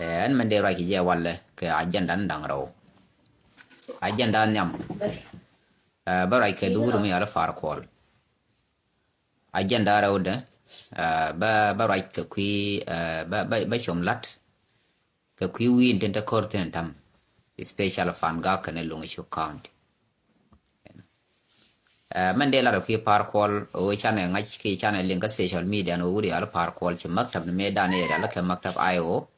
en men de ra ki je walle ke agenda ndang raw agenda nyam bara ke duguru mi ala far kol agenda raw de bara ke kui ba chomlat ke kui win tenta korten tam special fan ga kan lungu shu count man de la ki par kol o chane ngach ki chane linka social media no wuri ala par kol chi maktab me dane ala ke maktab io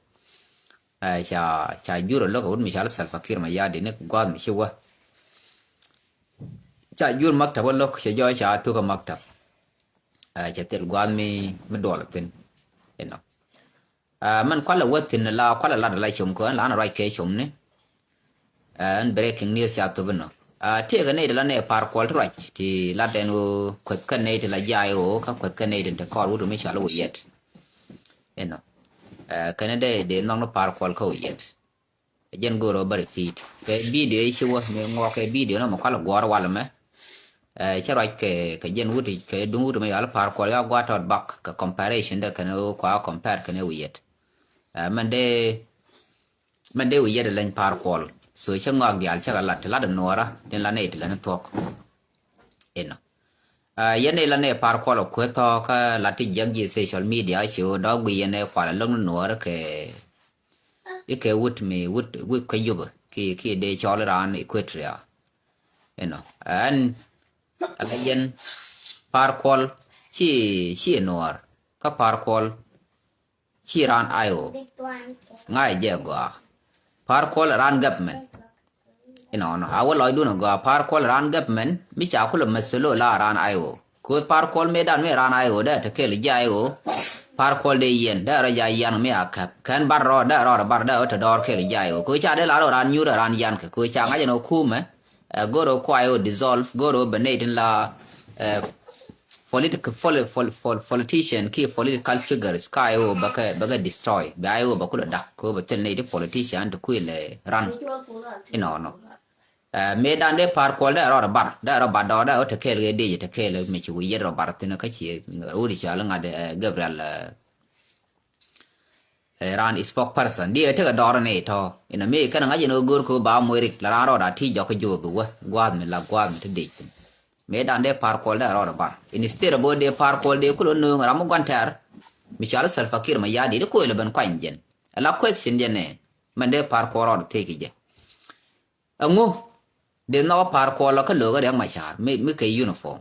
cha juro lo ko mi shala Salva Kiir ma yadi ne god mi shiwa cha jur maktab lo ko jo cha to ko maktab cha tel god mi dol pin eno man kwala watin la kwala la chum ko la na right ke chum ne and breaking news ya to bino te ga ne la ne par kol right ti la den ko kan ne la jayo ka ko kan ne den te ko ru mi shala wo yet eno Canada de non par kol ko yet jen goro bari fit ke video shi was me ngo ke video no kala gor wala me chara ke jen wuti ke dungu me ala par kol ya gwata back ka comparison da kan ko compare kan yet mande wi yet len par kol so changwa gal chaga la da nora den la ne la tok eno yene la ne par kol ko to ka lati jaggi social media shi do gwi yene kwala long nora ke ike wut ko yuba ki de choleran equatria an alayen par kol chi nor ka par kol chi ran ayo ngai je go par kol ran government no hawo loy du no go par kol ran government mi cha ko masalo la ran ayo ko par kol medan me ran ayo da te kel jayo par kol de yen da ra ja yan me akap kan bar ro da bar da to dor kel jayo ko cha de la ran nyu da ran yan ko cha ga no kume goro kwayo dissolve goro benate la politician ki political figures kayo baka destroy bayo bakula dak ko batel ne de politician to kuile ran no medan de par kol da bar da to kel de te kel me chi wi ro bar tin ka chi uri cha la ngade Gabriel ran spokesperson dia te ga dor ne to ina me kan ngaji no gor ko ba mo rik la ro da ti jo ko jo bu gwad me te de medan de par kol da ro bar instead bo de par kol de ko no ram gwantar mi cha Salva Kiir ma yadi de ko le ban kwanjen la question de ne man de par kol ro te ki je angu de no par kol ka lo ga de ma cha me ke uniform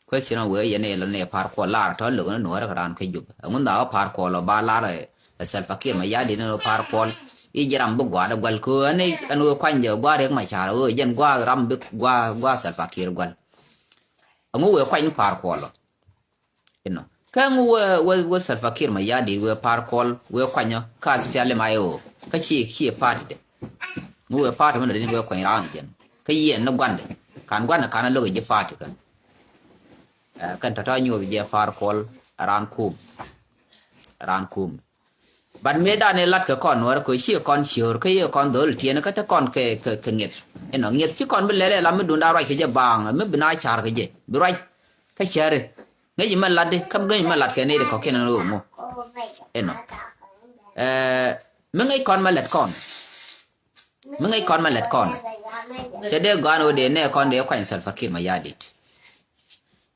question we yene la ne par kol la to lo no ra ran ke ju angu da par kol ba la Salva Kiir ma yadi no par kol i jaram bu gwa da gwal ko ne anu kwanje gwa rek ma cha o jen gwa ram bu gwa Salva Kiir gwal angu we kwanye par kol kan we Salva Kiir ma yadi we par kol we kwanye ka spiale ma yo ka chi fati de ngu we fati man de we kwanye ran jen ka yen no gwande kan lo je fati kan tata nyu je far kol ran kum ban me da ne lat ka kon war ko chi kon chior ka ye kon dol tien ka ta kon ke nget nget chi kon be lele la me dunda ra ke je bang me bina char ke je bi ra ka chare nge yi man ladde kam nge man lat ke ne de ko ken no mo me ngai kon ma let kon se de gano de ne kon de kwan Salva Kiir ma yadit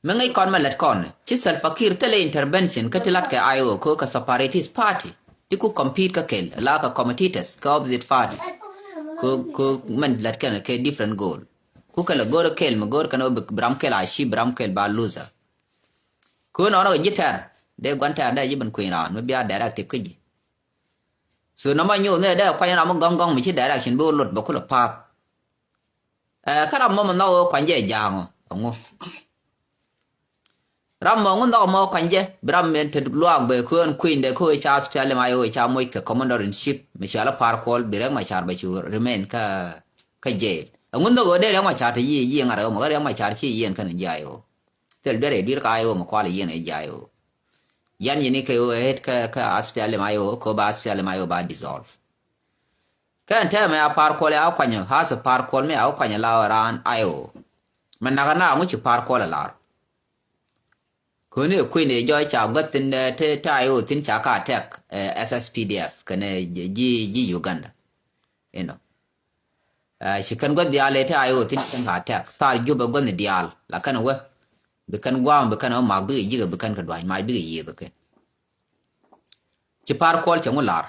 me ngai kon ma let kon chi Salva Kiir tele intervention ka tilat ke ayo ko ka separatist party tiku compete ka kel la ka competitors ka opposite party ko man lat ken ke different goal ku kala goro kel ma gor kan bram kel a shi bram kel ba loser ko no gitar de gwanta da yiban ko ina no biya directive kiji so no ma nyu ne da kwa ina mo gong mi chi direction bo lot ba kula pa kara mo no kwanje jango ngo ram mo no mo kwanje bram men te luang be ko queen de ko cha special ma yo cha mo ke commander in chief mi shala par kol bi rek ma char ba chu remain ka jail ngun no go de rek ma cha te yi ngara mo rek ma char chi yen kan jayo tel bere dir ka ayo mo kwali yen e jayo yan yini ke het ka aspiale mayo ko ba aspiale mayo ba dissolve kan ta me par kol ya kwanyo ha so par kol me au kwanya la ran ayo man na ngu chi par kol la kone kwene joy cha gatin te tayo tin cha ka tek SSPDF kane ji Uganda shi kan god dial te ayo tin kan ka tek tar juba god dial la kan we be kan gwam be kan ma bi ji be kan ka dwa ma bi yi be ke ci par kol cha ngular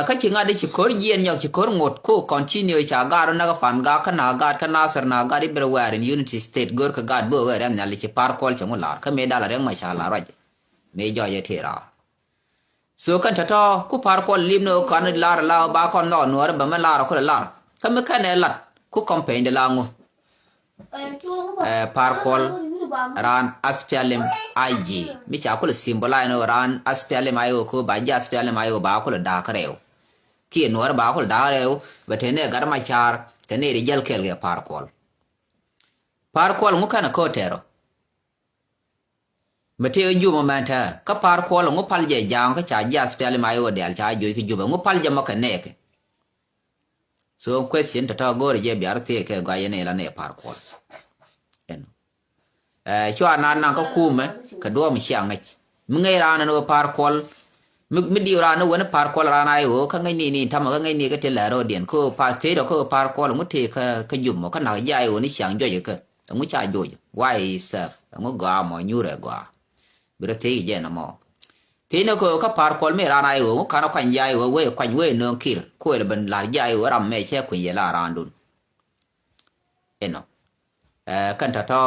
ka ci ngade ci kor yen yak ci kor ngot ko continue cha gar na ga fan ga kana ga kana sar na ga ber war in unity state gor ka ga bo ga ran na ci par kol cha ngular ka me dala reng ma sha la raj me jo ye tera so kan ta ku par kol limno kan lar la ba kon no nor ba ma lar ko lar ka me kan lat ku campaign de la ngo par kol ran aspialem IG mi cha ko symbolize no ran aspialem ayo ko ba ja aspialem ayo ba ko da kareo ki nor ba ko da reo betene gar ma char tene rijal kel ge par kol mu kana ko tero mate ju momenta ka par kol mu pal je jang ka cha ja aspialem ayo del cha jo ki juba mu pal je maka neke so question ta go je bi arte ke ga yene la ne par kol cho nan ka kume ka do mi xiang mi ngai ran no par kol mi di ran no wona par kol ran ayo ka ngai ni tham ka ngai ni ka te la ro dien ko pa te do ko par kol mu te ka yum mo ka na ja ayo ni xiang jo je ka mu cha jo why self mu ga mo nyu re ga bi te je na mo te no ko ka par kol mi ran ayo mu ka na kwan ja ayo we kwan we no kir ko le ban la ja ayo ram me che ku ye la ran dun kan ta to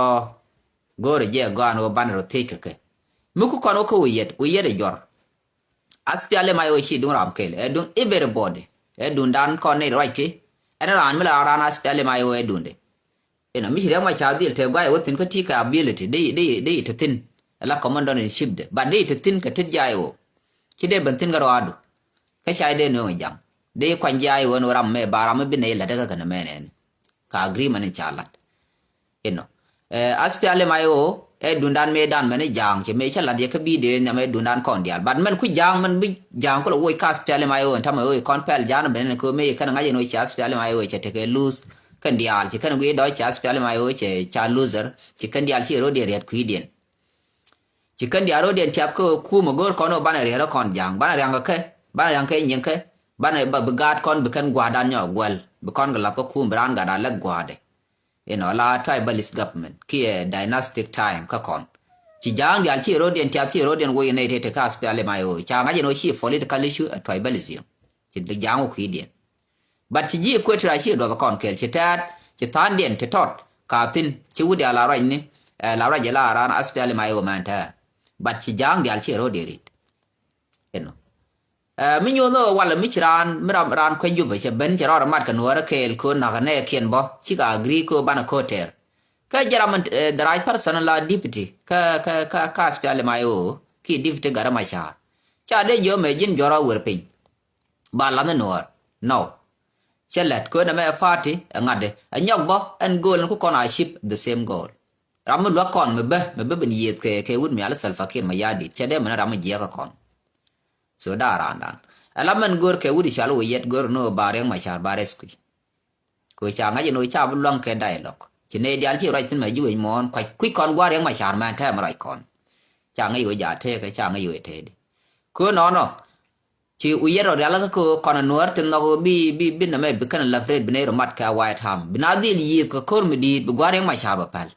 gore je gano banro take ke muku kono ko uyet jor aspiale mayo chi dun ram kele edun everybody edun dan ko ne right ran mala ran aspiale mayo edunde mi hire ma cha dil te gwa wotin ko tika ability de to tin la commander in ship de but de to tin ka tidjayo ki de bantin garo adu ka cha de no jam de kwan jayo no ram me baram bi ne la daga kana menen ka agreement chalat aspiale mayo dundan me dan mane jang che me chala de ka bi de na me dundan kon dial but man ku jang man bi jang ko wo ka aspiale mayo ta mayo kon pel jana ben ko me kana ngaje no cha aspiale mayo che te ke lose kan dial che kana go do cha aspiale mayo che cha loser che kan dial che ro de ret ku dien che kan dial ro de tiap ko ku mo gor kono bana re ro kon jang bana yang ke nyen ke bana ba gad kon bi kan gwa dan nyo gwal bi kon ga la ko ku bran ga da let gwa de la tribalist government ki dynastic time ka kon ci jang dial ci rodien ti ati rodien wo ne te ka aspiale mayo cha ngaje no ci political issue tribalism ci de jang ko idien but ci ji ko tra ci do kon kel ci tat ci tan dien te tot ka tin ci wudi ala ra ni la ra je la ran aspiale mayo manta but ci jang dial ci rodien mi nyono wala mi chiran miram ran ko jube che ben che rar mat kan wara kel ko na ne kien bo chi ga agri ko bana koter ka jaraman the right person la deputy ka spiale mayo ki deputy gara ma cha de yo me jin jora wer pin ba la no chelet ko na me fati ngade anyok bo en goal ko kona ship the same goal ram lo kon me be ben yet ke wud mi ala salfa kir ma yadi che de man ram je ka kon so darandan alaman gor ke wudi shalo yet gor no bare ma char bare sku ko cha ngaje no cha bulong ke dialogue chine dial chi right ma juwe mon kwa kwi kon gware ma char man ta ma right kon cha ngai yo ja the ke cha ngai yo the de ko no chi uyero dala ko kon nuar tin no bi na me bi kan la fred bine mat ka white ham binadil yit ko kor mi di bi gware ma char ba pal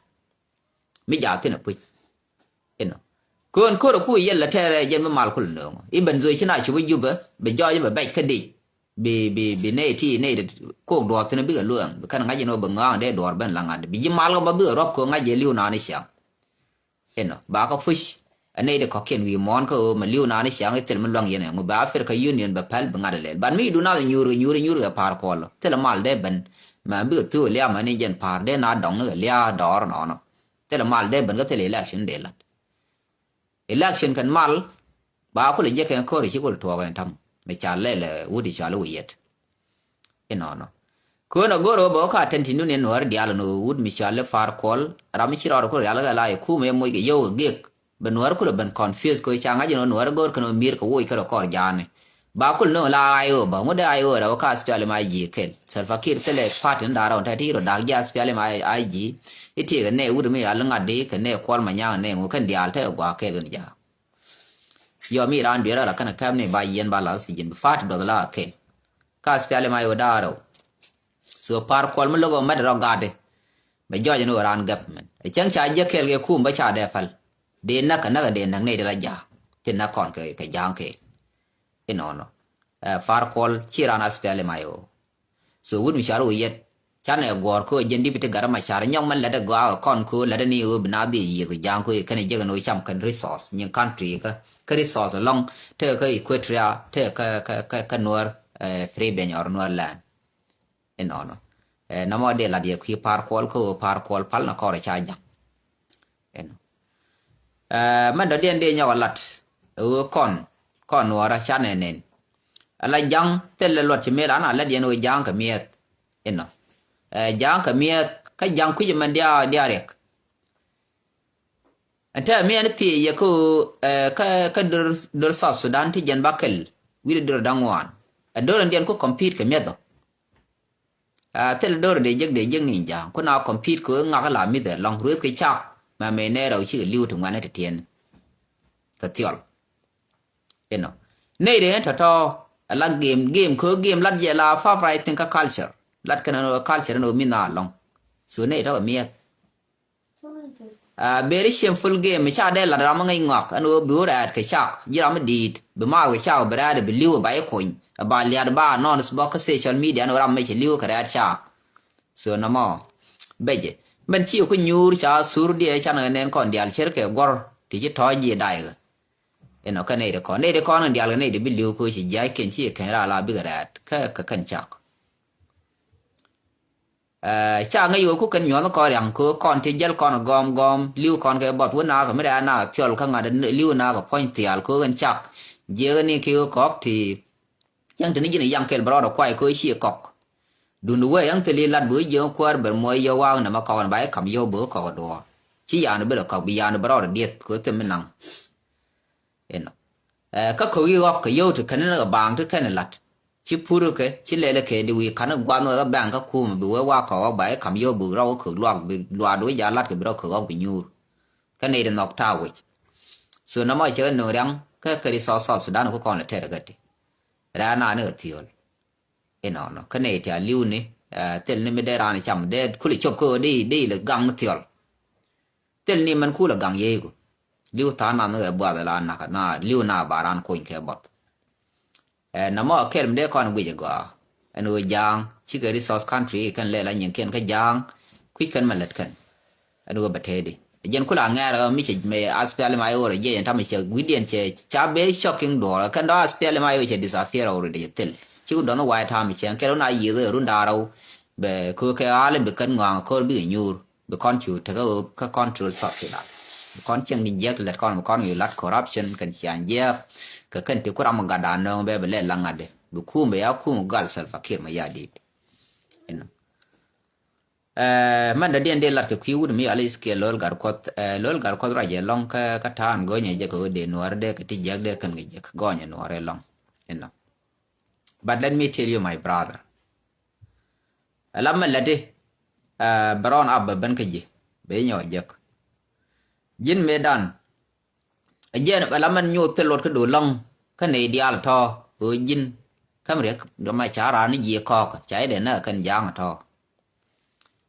mi ja tin pu kon ko ku yella tere je ma mal kul no iben zo china chu juba be jo be ba kadi be ne ti ne ko do tin bi ga luang be kan ngaje no be nga de dor ben la ngade bi mal ba be rob ko ngaje liu na ni xiang ba ko fish ane de ko ken wi mon ko ma liu na ni xiang tel ma luang yene mo ba africa union be pal be ngade le ban mi du na nyuru ga par ko lo tel mal de ben ma bi tu le ma ni jen par de na dong ne le dor no tel mal de ben ga tel election de la election kan mal ba ko le je kan ko ri ko to ga tam me chale le wudi chale wiyet no ko na goro bo ka tentinu ne no dial no wud mi chale far kol ram chi ro ko yala ga la ku me mo ge yo ge ben war ko ben confuse ko changa je no gor ko mir ko wo ko jane ba kul no la ayo ba ngode ayo da ka spiale mai ji kel Salva Kiir tele fatin da ron ta tiro da ga spiale mai ai ji ite ga ne wudu me al ngade ka ne kwal manya ne ngo kan dial ta gwa kel ni ja yo mi ran bi la kana kam ne ba yen ba la si jin fat do la kel ka spiale mai o da ro so par kwal mo logo mad ro gade ba joje no ran government e chang cha je kel ge kum ba cha de fal de na ka na ga de nang ne de la ja tin na kon ke jang ke inono far kol chirana spiale mayo so wud mi charo yet chane gor ko jendi bite garama char nyong man lada go kon ko lada ni u bna di yi go jang ko kan je no cham kan resource nyin country ka resource long te ka equatoria te ka nor free ben or nor land inono namo de la de ki par kol ko par kol pal na ko ra cha jang eno man da den de nyawalat kon wara chane nen ala jang telle lot ci mela na la deno jang ka miet eno jang ka miet ka jang ku man dia rek anta mi an ti ye ko ka dur sa Sudan ti jan bakel wi dur dangwan dor ndien ko compete ka miedo tel dor de jeg ni jang ko na compete ko ngaka la mi de long ruet ke chak ma me ne ro chi liu tu ngane te tien ka tiol eno nei de to la game ko game lat je la fa fry think culture lat kana no culture no mina long so nei to mi very shameful game cha de la ram ngai ngak anu bu rat ke chak jiram dit be ma we cha be rat be liu ba ko ba liad ba non sbok social media no ram me che liu ka rat cha so no mo beje men chi ko nyur cha sur die cha nen kon dial cher ke gor ti ji to ji dai eno ka nei de ko no dial nei de bi liu ko chi jai ken chi ke ra la bi rat ka kan chak cha ngai yo ku kan nyon ko yang ko kon ti jel kon gom liu kon ke bot wona ko me da na tiol ka ngade liu na ko point tial ko kan chak je ni ki ko ti yang tini jini yang kel bro kwai ko chi kok dun we yang teli lat bu je kwar ber moy yo wa na ma ko ba kam yo bu ko do chi ya no be ko bi ya no bro diet ko te menang eno ka ko yi ko yo to kan na bang to kan lat chi puru ke chi lele ke di wi kan gwa no ga bang ka ku bu wa ko ba kam yo bu ro ko lok bi lwa do ya lat ke bro ko bi nyur ka nei de nok ta wi so na ma che no rang ka ri so Sudan ko kon te ga ti ra na ne tiol eno no ka nei ta liu ni tel ni me de ran cham de ku li chok ko di le gang tiol tel ni man ku la gang ye go liu ta na ne ba da la na ka na liu na baran ko ke bot na mo kelm de kon wi go anu jang chi ga resource country kan le la nyen ken ka jang ku kan malet kan anu ba te di jen kula ngara mi che me aspel mai ore je ta mi che gwidien che cha be shocking do kan do aspel mai che disappear already tel chi do no wai ta mi che ke na yi de run da ro be ku ke ale be kan ngwa ko bi nyur be kon chu ta ka control sop ti da kon cheng ni je let kon yu lat corruption kan chian je ka kan ti kuram ga da no be le la ngade bu ku me ya ku gal Salva Kiir ma ya di man da den de lat ke kiwud mi alis ke lol gar kot ra je long ka tan go nye je ko de noir de ke ti jag de kan ge go nye noir long but let me tell you my brother alam lade baron abba ban ke je be nyo jak jin medan ajen alaman nyu telot ke do long ka ne dial to o jin kam rek do ma chara ni je ko chai de na kan jang to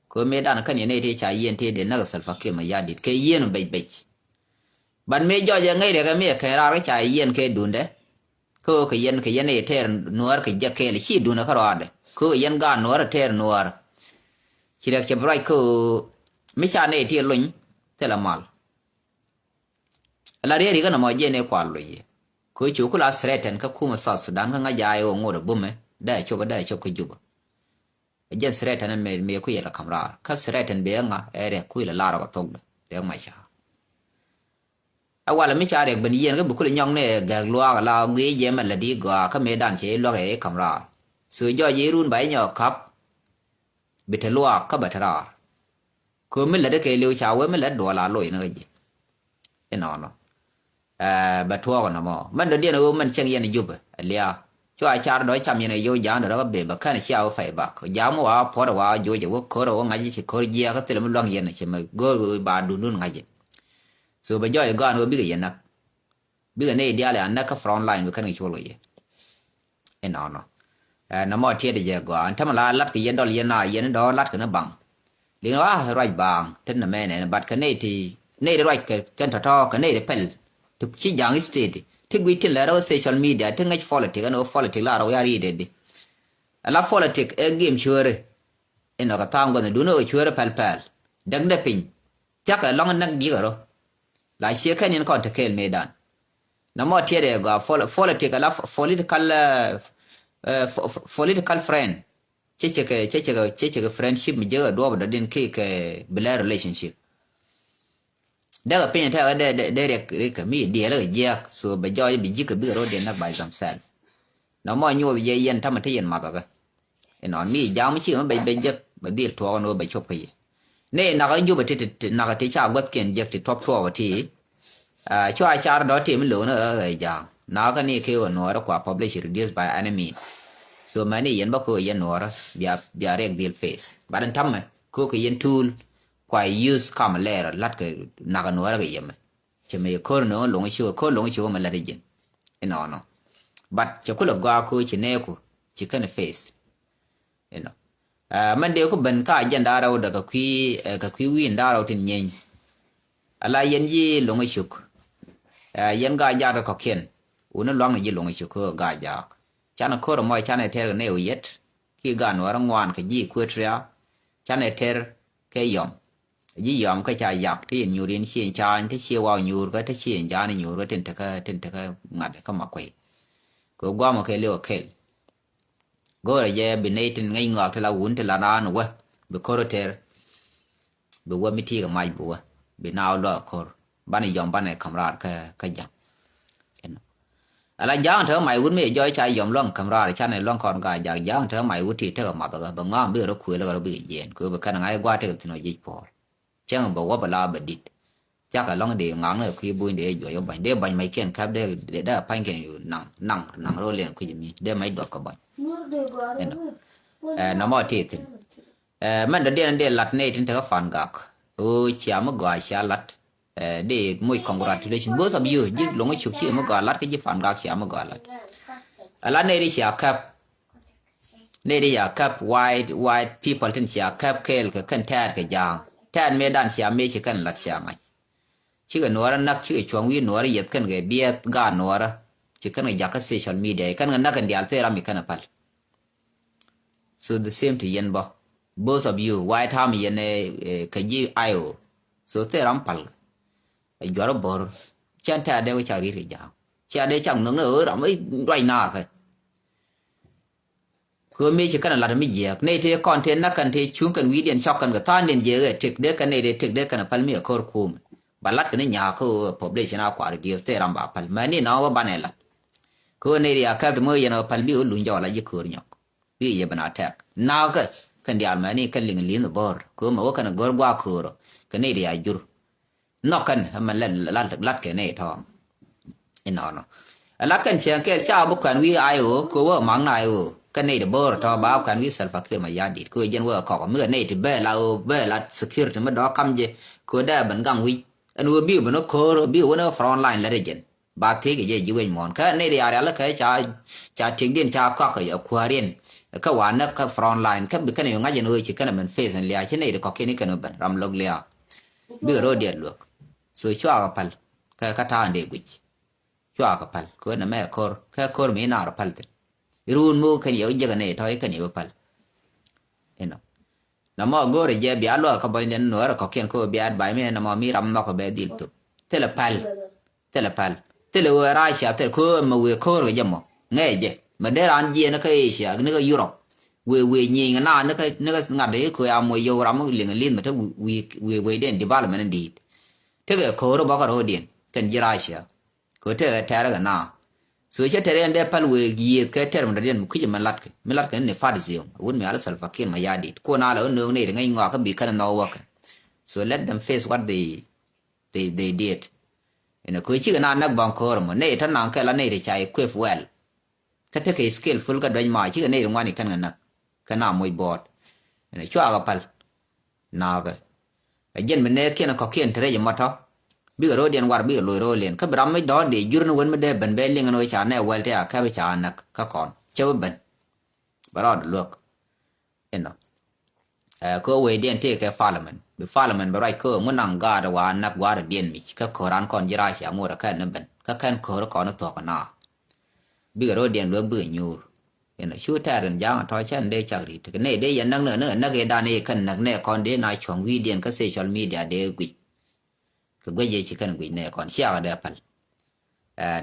ko me dan kan ne te cha yen te de na Salva Kiir ma ya dit ke yen be ban me jo je ngai de ka me ke ra cha yen ke dunde ko ke yen e ter nuar ke je ke li chi duna ka rode ko yen ga nuar ter nuar chi rek che brai ko me cha ne te luñ te la mal la re ri ga na mo je ne kwa lu ye ko chu ku la sreten ka kuma sa Sudan ka nga ja yo ngoro bume da cho ko juba jen sreten me ku yela kamra ka sreten be nga ere ku la ro to de ma cha awala mi cha re ban yen ga bu ku nyong ne ga lwa la gwe je ma la di ga ka me dan che lo ga e kamra su jo ye run bai nyo kap bitalwa ka batara ko mi la de ke liu cha we mi la do la lo ina ga eno no ba tuwa na mo man da dia no man cheng yen juba alia cho ai char do cham yene yo jang do be ba kan chi au fai ba jam wa po da wa jo je wo ko ro ngaji chi ko ji ka tele mo long yen chi ma go ba du nun ngaji so ba jo ga no bi ga yen nak bi ga ne dia le an ka front line bi kan chi lo ye no na mo tie de je go an ta ma la lat ke yen dol yen na yen do lat ke na bang li wa right bang ten na me ne bat ka ne ti ne de right ke kan ta to ka ne de pel tu chi jang state thích quý tin là đâu social media thích ngay politics nó politics là đâu yari đấy đi là politics game sure nó cái tham còn đúng rồi sure pel pel đằng đẹp pin chắc là long năng gì rồi lại xia cái những con thực hiện medan nó mà thiệt là politics là political friend chế cái friendship mình giờ đua vào đến cái blood relationship daga penya ta de ka mi de la je so ba joy bi jika bi ro de na by themselves no mo nyu ye yen ta ma te yen ma ga no mi jam chi ma be je ba dil to no ba chop ka ye ne na ga ju ba te na ga te cha got ken je te top to wa ti cho a cha do te mi lo na ga ja na ga ni ke no ra kwa publish reduced by enemy so many yen ba ko yen no ra bia rek deal face ba dan tam ko ko yen tool qua use kam lera lat ke naga no ra yeme cheme ko no long chu ma la region no but chakula ga ko chine ko chicken face man de ko ben ka agenda raw daga kwi wi ndaraw tin nyen ala yen yi long chuk yen ga ja ko ken una long ni long chuk ko ga ja chana ko mo chana ter ne uyet ki ga no ra ngwan ke ji ko tria chana ter ke yom ji yom ka cha yak ti nyu rin chi cha ti chi wa nyu ka ti chi ja ni nyu ro tin ta ka ngad ka ma kwai ko gwa ma ke le ke go re je bi ne tin ngai ngak ta la un ta la na no wa bi ko ro ter bi wa mi ti ga mai bu wa bi na lo ko ba ni yom ba ne kamrat ka ja ala jang thơ mai un me joy cha yom long kamrat cha ne long kon ga ja jang thơ mai u ti ta ma ga ba ngam bi ro khu le ro bi jen ko ba ka ngai gwa te tin no ji po chẳng bảo what bala bật dit chắc là long để ngang là khi buôn để rồi bánh để bánh mấy kiện khác để đã phanh kiện nặng rồi liền khi gì để mấy đọt cả bánh nó mà thiệt mình đã để lát này trên cái phản gạc ôi chả mà gọi chả lát để môi congratulation both of you chứ long chụp chi mà gọi lát cái gì phản gạc chả mà gọi lát này đi chả cap này đi chả cap white people trên chả cap kale cái căn thad cái giang tan medan sia me chi kan lat sia ngai chi ga nora nak chi chuang wi nora yet kan ge biet ga nora chi kan ga ka social media kan na kan dial tera mi kan pal so the same to yen bo both of you why time yen ka ji ayo so tera pal ai joro bor chan ta de cha ri ja cha de chang nang no ra mai doi na ka ko me chi kan la mi je ne te content na kan te chung kan wi den shop kan ga tan den je tik de kan ne de tik de kan pal mi ko kum balat kan nya ko population a kwa radio te ram ba pal mani na wa banela ko ne ya ka de mo yena pal bi lu njo la ji ko nyok bi ye bana tak na ka kan dial mani kan ling lin bor ko mo kan gor gwa ko ro kan ne ya jur no kan man lat ke ne to no ala kan chen ke cha bu kan wi ayo ko wa mang na ayo cái này được bơ cho báo can vi self fakir mà ya dit ko jen wa ko mưa này thì be la security mà đó cam je ko da ban gang wi an wo bi nó ko bi wo front line la jen ba thế cái je ji wen mon ka này ya la ka cha ting din cha ko ka ya kwaren ka wa na ka front line ka bi kan yo ngaje no chi kana man face an lia chi này de ko ke ni kan ban ram log lia bi ro dia lok so chwa ka pal ka ta ande gwi chwa ka pal ko na me kor ka kor mi na ra pal run mu kan yo jaga ne toy kan yo pal na mo gore je bi alo ka boy nen no ra ko ken ko bi ad bay me na mo mi ram no ko be dil tu tele pal tele wa ra sha te ko mo we ko ro jamo nge je ma de ran je na ka asia ne ka europe we nyi na ne ka ngad de ko ya mo yo ram ling lin ma te we den development di te ko ro ba ka ro din kan jira asia ko te ta ra na so che tere ande pal we giet ke term den ku je malat ke ne fadi zio won me ala salfa kin ma yadi ko na la no ne ngai ngwa ka bi kana no work so let them face what they did ko chi na nak ban ko mo ne tan na ke la ne de chai quick well ka te ke skillful ka dwen ma chi ne ngwani kan ngana kana moy bot ne chwa ga pal na ga jen mene kena ko kien tere je mata bi ro den war bi lo ro len ka bram me do de jurno won me de ben be ling no cha ne wel te ka be cha na ka kon chew ben barod look eno ko we den te ke parliament bi parliament ba right ko ngunang ga da wa nak wa da den mi ka koran kon jira sha ngora ka ne ben ka kan ko ko no to na bi ro den lo bu nyur eno shu ta ren jang to chen de chagri te ne de yan nang ne na ge da ne kan nak ne kon de na chong wi den ka social media de gwi ka gwe je chi kan gwi ne kon sia ga de pal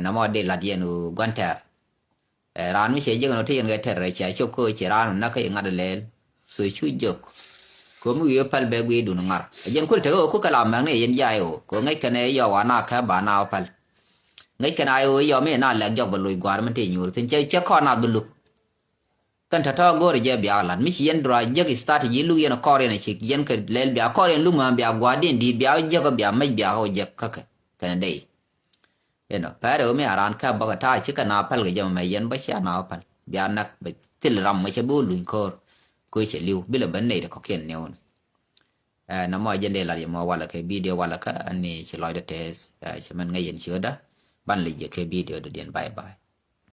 na mo de la dien u gwanter ran mi che je no te yen ga ter cha chop ko che ran na ka ngad le su chu jok ko mu ye pal be gwi du ngar jen ko te ko kala mang ne yen jai o ko ngai ka ne yo wa na ka ba na pal ngai ka na yo yo me na la jok ba loy gwar man te nyur tin che ko na bu kan tata gore je bi alan mi yen dra je start ji lu yen ko re ne chi yen ka lel bi ko ren lu ma bi gwa den di bi je ko bi ma bi ho je ka kan dei pare o me aran ka ba ta chi kana pal ga jama yen ba sha na pal bi anak be til ram ma che bu lu ko che liu bi le ban ne ko ken ne on na mo je de la mo wala ke video wala ka ani chi loy de tes che man ngai yen shoda ban le je ke video de den bye bye